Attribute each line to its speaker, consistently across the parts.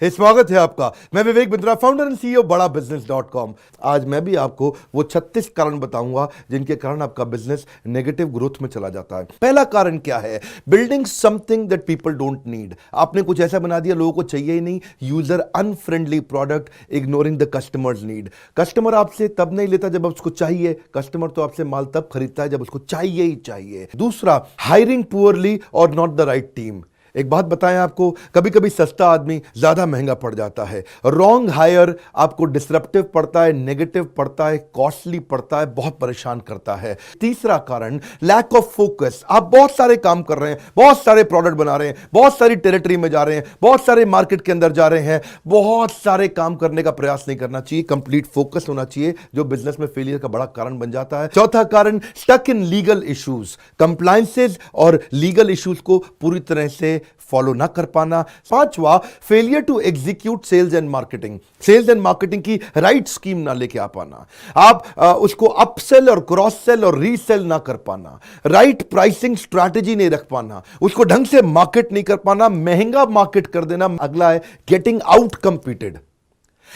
Speaker 1: स्वागत है आपका। मैं Vivek Bindra, founder and CEO बड़ा बिजनेस.com। आज मैं भी आपको वो 36 कारण बताऊंगा जिनके कारण आपका बिजनेस नेगेटिव ग्रोथ में चला जाता है। पहला कारण क्या है? Building something that people don't need. आपने कुछ ऐसा बना दिया लोगों को चाहिए ही नहीं। User unfriendly product, ignoring the customers need. Customer आपसे तब नहीं लेता जब उसको चाहिए। कस्टमर तो आपसे माल तब खरीदता है जब उसको चाहिए ही चाहिए। दूसरा, हायरिंग पुअरली और नॉट द राइट टीम। एक बात बताएं आपको, कभी कभी सस्ता आदमी ज्यादा महंगा पड़ जाता है। रॉन्ग हायर आपको डिसरप्टिव पड़ता है, नेगेटिव पड़ता है, कॉस्टली पड़ता है, बहुत परेशान करता है। तीसरा कारण, लैक ऑफ फोकस। आप बहुत सारे काम कर रहे हैं, बहुत सारे प्रोडक्ट बना रहे हैं, बहुत सारी टेरिटरी में जा रहे हैं, बहुत सारे मार्केट के अंदर जा रहे हैं, बहुत सारे काम करने का प्रयास नहीं करना चाहिए। कंप्लीट फोकस होना चाहिए, जो बिजनेस में फेलियर का बड़ा कारण बन जाता है। चौथा कारण, stuck in legal issues. Compliances और लीगल इश्यूज को पूरी तरह से फॉलो ना कर पाना। पांचवा, failure to execute sales and marketing. Sales and marketing की राइट स्कीम ना लेके आ पाना। आप उसको अपसेल और क्रॉस सेल और रीसेल ना कर पाना। राइट प्राइसिंग स्ट्रैटेजी नहीं रख पाना। उसको ढंग से मार्केट नहीं कर पाना, महंगा मार्केट कर देना। अगला है गेटिंग आउट कंपीटेड।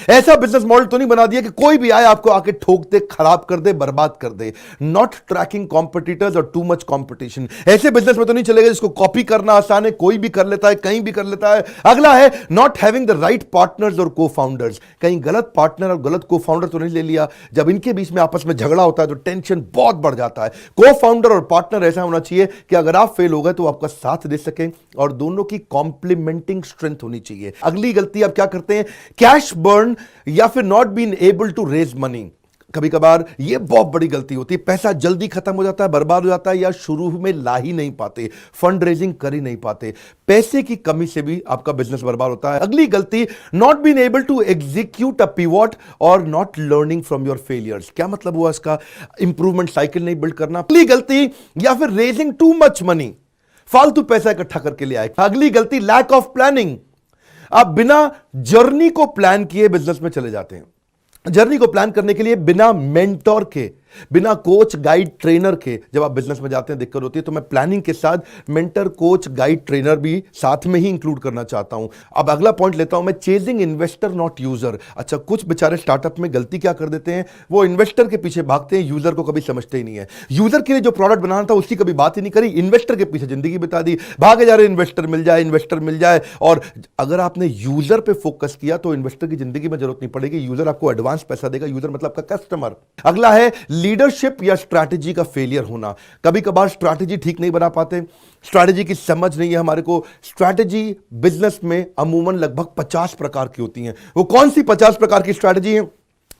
Speaker 1: ऐसा बिजनेस मॉडल तो नहीं बना दिया कि कोई भी आए आपको आके ठोक दे, खराब कर दे, बर्बाद कर दे। नॉट ट्रैकिंग कॉम्पिटिटर्स और टू मच कॉम्पिटिशन। ऐसे बिजनेस में तो नहीं चलेगा जिसको कॉपी करना आसान है, कोई भी कर लेता है, कहीं भी कर लेता है। अगला है not having the right partners और को फाउंडर्स। कहीं गलत पार्टनर और गलत को फाउंडर तो नहीं ले लिया। जब इनके बीच में आपस में झगड़ा होता है तो टेंशन बहुत बढ़ जाता है। को फाउंडर और पार्टनर ऐसा होना चाहिए कि अगर आप फेल हो गए तो आपका साथ दे सकें और दोनों की कॉम्प्लीमेंटिंग स्ट्रेंथ होनी चाहिए। अगली गलती आप क्या करते हैं? कैश बर्न या फिर not been able to raise money. कभी कभार ये बहुत बड़ी गलती होती है। पैसा जल्दी खत्म हो जाता है, बर्बाद हो जाता है, या शुरू में ला ही नहीं पाते, फंड रेजिंग कर ही नहीं पाते। पैसे की कमी से भी आपका बिजनेस बर्बाद होता है। अगली गलती, not been able to execute a pivot और not learning from your failures. क्या मतलब हुआ इसका? इंप्रूवमेंट साइकिल नहीं बिल्ड करना। अगली गलती, या फिर रेजिंग टू मच मनी, फालतू पैसा इकट्ठा करके ले आए। अगली गलती, लैक ऑफ प्लानिंग। आप बिना जर्नी को प्लान किए बिजनेस में चले जाते हैं। जर्नी को प्लान करने के लिए बिना मेंटोर के, बिना कोच गाइड ट्रेनर के जब आप बिजनेस में जाते हैं दिक्कत होती है। तो मैं प्लानिंग के साथ मेंटर, कोच, गाइड, ट्रेनर भी साथ में ही इंक्लूड करना चाहता हूं। अब अगला पॉइंट लेता हूं मैं, चेजिंग इन्वेस्टर नॉट यूजर। अच्छा, कुछ बेचारे स्टार्टअप में गलती क्या कर देते हैं, वो इन्वेस्टर के पीछे भागते हैं, यूजर को कभी समझते ही नहीं है। यूजर के लिए जो प्रोडक्ट बनाना था उसकी कभी बात ही नहीं करी, इन्वेस्टर के पीछे जिंदगी बिता दी, भागे जा रहे इन्वेस्टर मिल जाए, इन्वेस्टर मिल जाए। और अगर आपने यूजर पे फोकस किया तो इन्वेस्टर की जिंदगी में जरूरत नहीं पड़ेगी। यूजर आपको एडवांस पैसा देगा। यूजर मतलब आपका कस्टमर। अगला है लीडरशिप या स्ट्रैटेजी का फेलियर होना। कभी कभार स्ट्रैटेजी ठीक नहीं बना पाते, स्ट्रैटेजी की समझ नहीं है हमारे को। स्ट्रैटेजी बिजनेस में अमूमन लगभग 50 प्रकार की होती हैं। वो कौन सी 50 प्रकार की स्ट्रैटेजी है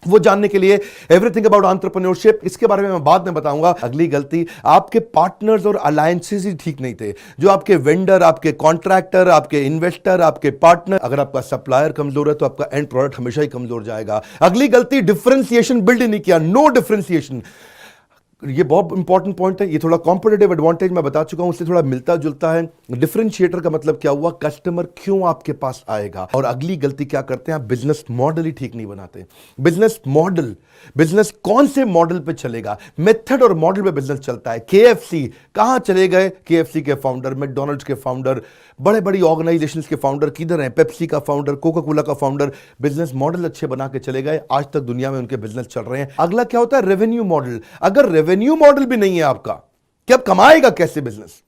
Speaker 1: वो जानने के लिए एवरीथिंग अबाउट एंटरप्रेन्योरशिप, इसके बारे में मैं बाद में बताऊंगा। अगली गलती, आपके पार्टनर्स और अलायंसेस ही ठीक नहीं थे। जो आपके वेंडर, आपके कॉन्ट्रैक्टर, आपके इन्वेस्टर, आपके पार्टनर, अगर आपका सप्लायर कमजोर है तो आपका एंड प्रोडक्ट हमेशा ही कमजोर जाएगा। अगली गलती, डिफरेंशिएशन बिल्ड नहीं किया, नो डिफरेंशिएशन। ये बहुत इंपॉर्टेंट पॉइंट है। ये थोड़ा कॉम्पिटिटिव एडवांटेज मैं बता चुका हूं, उससे थोड़ा मिलता जुलता है। डिफरेंशिएटर का मतलब क्या हुआ? कस्टमर क्यों आपके पास आएगा। और अगली गलती क्या करते हैं? आप बिजनेस मॉडल ही ठीक नहीं बनाते। बिजनेस मॉडल, बिजनेस कौन से मॉडल पे चलेगा, मेथड और मॉडल पे बिजनेस चलता है। केएफसी कहां चले गए? केएफसी के फाउंडर, मैकडॉनल्ड्स के फाउंडर, बड़े बड़ी ऑर्गेनाइजेशंस के फाउंडर किधर हैं? पेप्सी का फाउंडर, कोका कोला का फाउंडर। बिजनेस मॉडल अच्छे बना के चले गए, आज तक दुनिया में उनके बिजनेस चल रहे हैं। अगला क्या होता है? Revenue model. अगर रेवेन्यू मॉडल भी नहीं है आपका, कि अब कमाएगा कैसे बिजनेस?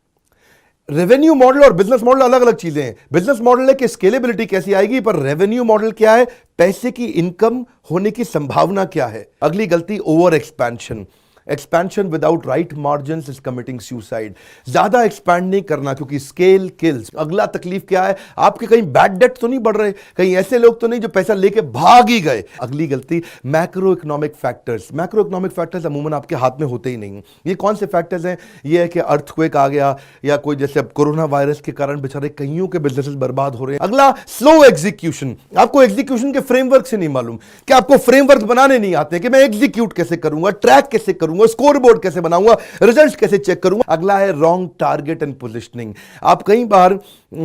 Speaker 1: रेवेन्यू मॉडल और बिजनेस मॉडल अलग अलग चीजें हैं। बिजनेस मॉडल है कि स्केलेबिलिटी कैसी आएगी, पर रेवेन्यू मॉडल क्या है? पैसे की इनकम होने की संभावना क्या है। अगली गलती, over expansion. Expansion without right margin is committing suicide. ज्यादा एक्सपैंड नहीं करना क्योंकि स्केल किल्स। अगला तकलीफ क्या है? आपके कहीं बैड डेट तो नहीं बढ़ रहे, कहीं ऐसे लोग तो नहीं जो पैसा लेके भाग ही गए। अगली गलती, macro economic factors. Macro economic factors अमूमन आपके हाथ में होते ही नहीं। ये कौन से फैक्टर्स हैं? ये है कि अर्थक्वेक आ गया, या कोई जैसे अब कोरोना वायरस के कारण बेचारे कईयों के बिजनेसेस बर्बाद हो रहे हैं। अगला, स्लो एग्जीक्यूशन। आपको एग्जीक्यूशन के फ्रेमवर्क से नहीं मालूम, कि आपको फ्रेमवर्क बनाने नहीं आते कि मैं एग्जीक्यूट कैसे करूंगा, ट्रैक कैसे करूंगा, करूंगा, स्कोर बोर्ड कैसे बनाऊंगा, रिजल्ट कैसे चेक करूंगा। अगला है रॉन्ग टारगेट एंड पोजिशनिंग। आप कई बार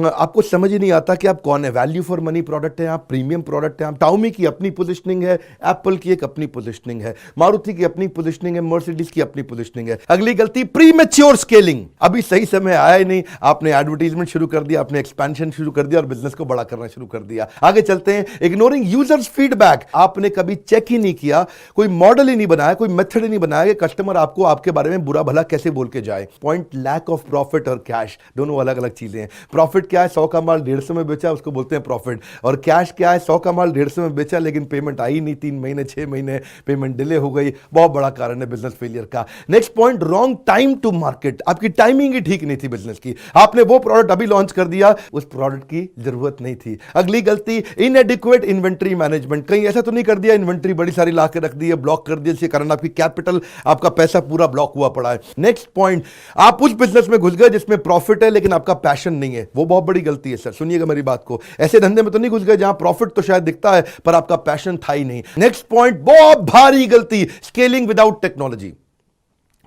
Speaker 1: आपको समझ ही नहीं आता कि आप कौन है। वैल्यू फॉर मनी प्रोडक्ट है आप, प्रीमियम प्रोडक्ट है आप। टाउमी की अपनी पोजिशनिंग है, एप्पल की एक अपनी पोजिशनिंग है, मारुति की अपनी पोजिशनिंग है, मर्सिडीज की अपनी पोजिशनिंग है। अगली गलती प्रीमेच्योर स्केलिंग। अभी सही समय आया ही नहीं, आपने एडवर्टाइजमेंट शुरू कर दिया, आपने एक्सपेंशन शुरू कर दिया और बिजनेस को बड़ा करना शुरू कर दिया। आगे चलते हैं, इग्नोरिंग यूजर्स फीडबैक। आपने कभी चेक ही नहीं किया, कोई मॉडल ही नहीं बनाया, कोई मेथड ही नहीं बनाया कि कस्टमर आपको आपके बारे में बुरा भला कैसे बोल के जाए। पॉइंट लैक ऑफ प्रॉफिट और कैश, दोनों अलग अलग चीजें हैं। प्रॉफिट क्या है, 100 का माल 150 में बेचा, उसको बोलते हैं प्रॉफिट। और कैश क्या है, 100 का माल 150 में बेचा लेकिन पेमेंट आई नहीं, 3 महीने 6 महीने पेमेंट डिले हो गई। बहुत बड़ा कारण है बिजनेस फेलियर का। Next point, wrong time to market. आपकी टाइमिंग ही ठीक नहीं थी बिजनेस की, आपने वो प्रोडक्ट अभी लॉन्च कर दिया, उस प्रोडक्ट की जरूरत नहीं थी। अगली गलती, इनएडिक्वेट इन्वेंट्री मैनेजमेंट। कहीं ऐसा तो नहीं कर दिया इन्वेंट्री बड़ी सारी ला के रख दी है, ब्लॉक कर दिया, जिसके कारण आपकी कैपिटल, आपका पैसा पूरा ब्लॉक हुआ पड़ा है। नेक्स्ट पॉइंट, आप उस बिजनेस में घुस गए जिसमें प्रॉफिट है लेकिन आपका पैशन नहीं है। वो बहुत बड़ी गलती है सर, सुनिएगा मेरी बात को। ऐसे धंधे में तो नहीं घुस गए जहां प्रॉफिट तो शायद दिखता है पर आपका पैशन था ही नहीं। नेक्स्ट पॉइंट, बहुत भारी गलती, स्केलिंग विदाउट टेक्नोलॉजी।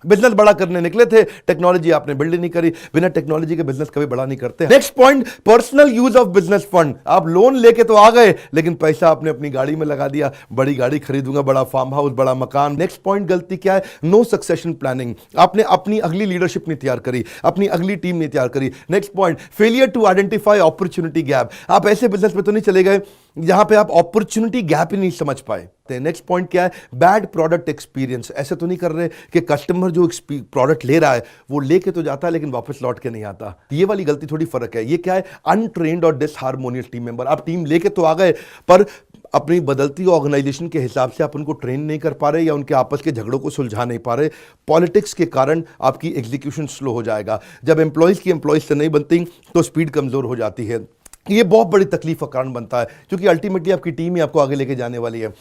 Speaker 1: बिजनेस बड़ा करने निकले थे, टेक्नोलॉजी आपने बिल्ड नहीं करी। बिना टेक्नोलॉजी के बिजनेस कभी बड़ा नहीं करते। Next point, personal use of business fund. आप लोन लेके तो आ गए लेकिन पैसा आपने अपनी गाड़ी में लगा दिया, बड़ी गाड़ी खरीदूंगा, बड़ा फार्म हाउस, बड़ा मकान। नेक्स्ट पॉइंट, गलती क्या है, नो सक्सेशन प्लानिंग। आपने अपनी अगली लीडरशिप नहीं तैयार करी, अपनी अगली टीम नहीं तैयार करी। Next point, failure to identify opportunity gap. आप ऐसे बिजनेस में तो नहीं चले गए जहां पे आप अपॉर्चुनिटी गैप ही नहीं समझ पाए। नेक्स्ट पॉइंट क्या है, बैड प्रोडक्ट एक्सपीरियंस। ऐसे तो नहीं कर रहे कि कस्टमर जो प्रोडक्ट ले रहा है वो लेके तो जाता है लेकिन वापस लौट के नहीं आता। ये वाली गलती थोड़ी फर्क है। ये क्या है, अनट्रेन्ड और डिसहार्मोनियस टीम मेंबर। आप टीम लेके तो आ गए पर अपनी बदलती ऑर्गेनाइजेशन के हिसाब से आप उनको ट्रेन नहीं कर पा रहे या उनके आपस के झगड़ों को सुलझा नहीं पा रहे। पॉलिटिक्स के कारण आपकी एग्जीक्यूशन स्लो हो जाएगा। जब एम्प्लॉयज की एम्प्लॉयज से नहीं बनती तो स्पीड कमजोर हो जाती है। ये बहुत बड़ी तकलीफ का कारण बनता है क्योंकि अल्टीमेटली आपकी टीम ही आपको आगे लेके जाने वाली है।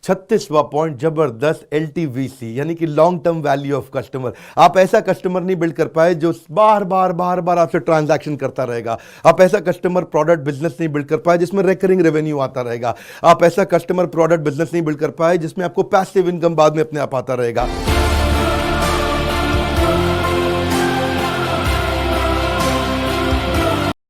Speaker 1: 36वां पॉइंट, जबरदस्त LTVC यानी कि long term value of customer. आप ऐसा कस्टमर नहीं बिल्ड कर पाए जो बार बार आपसे ट्रांजैक्शन करता रहेगा। आप ऐसा कस्टमर प्रोडक्ट बिजनेस नहीं बिल्ड कर पाए जिसमें रिकरिंग रेवेन्यू आता रहेगा। आप ऐसा कस्टमर प्रोडक्ट बिजनेस नहीं बिल्ड कर पाए जिसमें आपको पैसिव इनकम बाद में अपने आप आता रहेगा।